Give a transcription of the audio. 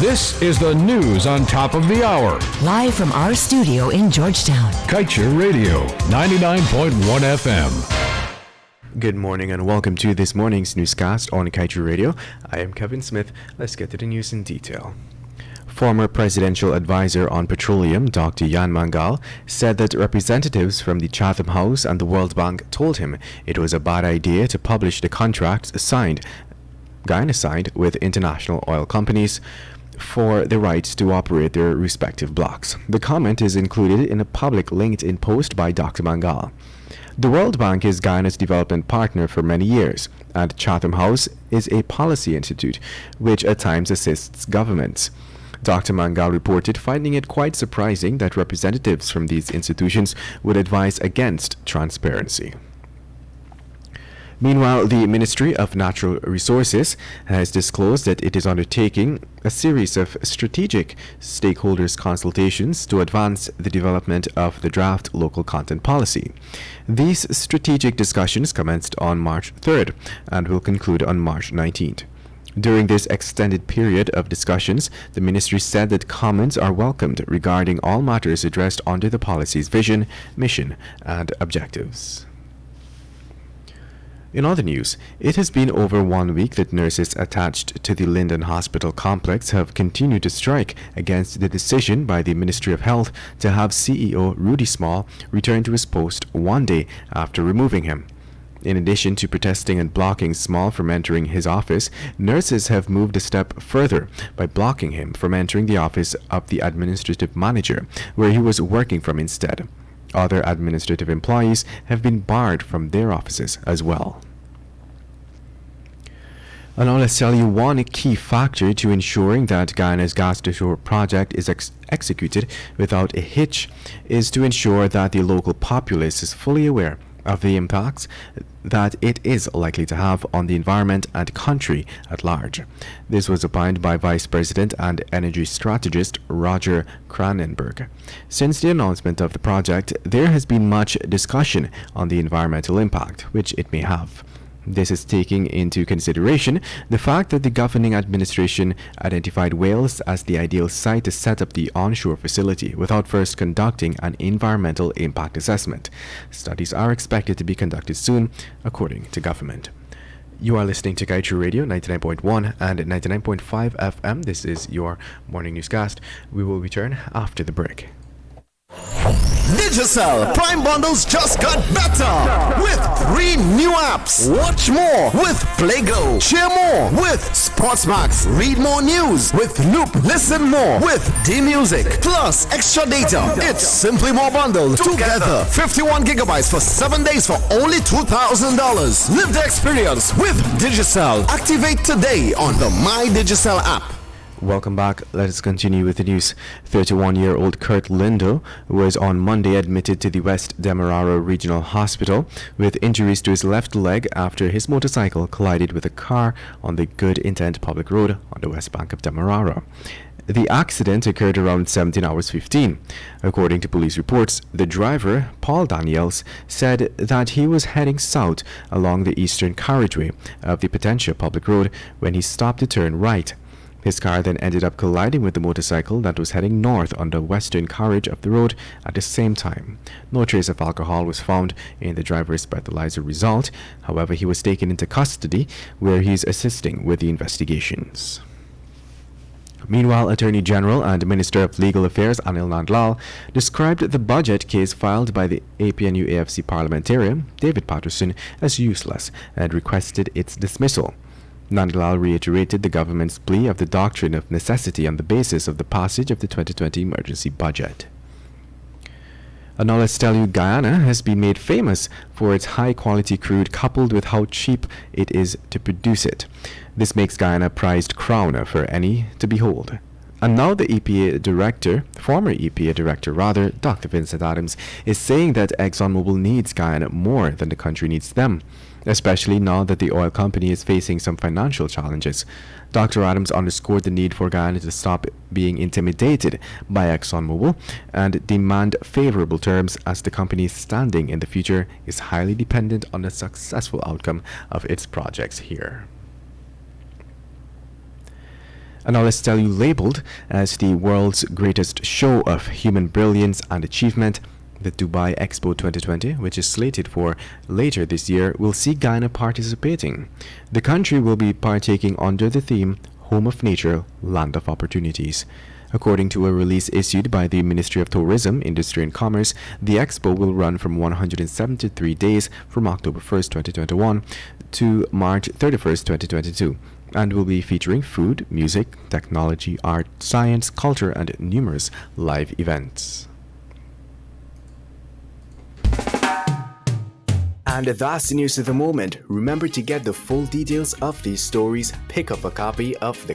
This is the news on top of the hour. Live from our studio in Georgetown. Kaieteur Radio, 99.1 FM. Good morning and welcome to this morning's newscast on Kaieteur Radio. I am Kevin Smith. Let's get to the news in detail. Former presidential advisor on petroleum, Dr. Jan Mangal, said that representatives from the Chatham House and the World Bank told him it was a bad idea to publish the contracts Guyana signed with international oil companies for the rights to operate their respective blocks. The comment is included in a public LinkedIn post by Dr. Mangal. The World Bank is Guyana's development partner for many years, and Chatham House is a policy institute which at times assists governments. Dr. Mangal reported finding it quite surprising that representatives from these institutions would advise against transparency. Meanwhile, the Ministry of Natural Resources has disclosed that it is undertaking a series of strategic stakeholders consultations to advance the development of the draft local content policy. These strategic discussions commenced on March 3rd and will conclude on March 19th. During this extended period of discussions, the ministry said that comments are welcomed regarding all matters addressed under the policy's vision, mission, and objectives. In other news, it has been over 1 week that nurses attached to the Linden Hospital complex have continued to strike against the decision by the Ministry of Health to have CEO Rudy Small return to his post 1 day after removing him. In addition to protesting and blocking Small from entering his office, nurses have moved a step further by blocking him from entering the office of the administrative manager, where he was working from instead. Other administrative employees have been barred from their offices as well. And now let's tell you one key factor to ensuring that Guyana's gas-to-shore project is executed without a hitch is to ensure that the local populace is fully aware of the impacts that it is likely to have on the environment and country at large. This was opined by Vice President and Energy Strategist Roger Cranenberg. Since the announcement of the project, there has been much discussion on the environmental impact which it may have. This is taking into consideration the fact that the governing administration identified Wales as the ideal site to set up the onshore facility without first conducting an environmental impact assessment. Studies are expected to be conducted soon, according to government. You are listening to Kaieteur Radio 99.1 and 99.5 FM. This is your morning newscast. We will return after the break. Digicel Prime Bundles just got better with 3 new apps. Watch more with PlayGo. Share more with Sportsmax. Read more news with Loop. Listen more with D-Music. Plus extra data. It's simply more bundled together. 51 gigabytes for 7 days for only $2,000. Live the experience with Digicel. Activate today on the My Digicel app. Welcome back. Let us continue with the news. 31-year-old Kurt Lindo was on Monday admitted to the West Demerara Regional Hospital with injuries to his left leg after his motorcycle collided with a car on the Good Intent Public Road on the west bank of Demerara. The accident occurred around 17:15. According to police reports, the driver, Paul Daniels, said that he was heading south along the eastern carriageway of the Potentia Public Road when he stopped to turn right. His car then ended up colliding with the motorcycle that was heading north on the western carriage of the road at the same time. No trace of alcohol was found in the driver's breathalyzer result. However, he was taken into custody where he's assisting with the investigations. Meanwhile, Attorney General and Minister of Legal Affairs Anil Nandlal described the budget case filed by the APNU-AFC parliamentarian David Patterson as useless and requested its dismissal. Nandlal reiterated the government's plea of the doctrine of necessity on the basis of the passage of the 2020 emergency budget. And now let's tell you, Guyana has been made famous for its high-quality crude coupled with how cheap it is to produce it. This makes Guyana a prized crown for any to behold. And now the former EPA director, Dr. Vincent Adams, is saying that ExxonMobil needs Guyana more than the country needs them, especially now that the oil company is facing some financial challenges. Dr. Adams underscored the need for Guyana to stop being intimidated by ExxonMobil and demand favorable terms, as the company's standing in the future is highly dependent on the successful outcome of its projects here. And now let's tell you, labeled as the world's greatest show of human brilliance and achievement, the Dubai Expo 2020, which is slated for later this year, will see Ghana participating. The country will be partaking under the theme Home of Nature, Land of Opportunities. According to a release issued by the Ministry of Tourism, Industry and Commerce, the expo will run from 173 days from October 1st, 2021 to March 31st, 2022. And will be featuring food, music, technology, art, science, culture, and numerous live events. And that's the news of the moment. Remember, to get the full details of these stories, pick up a copy of the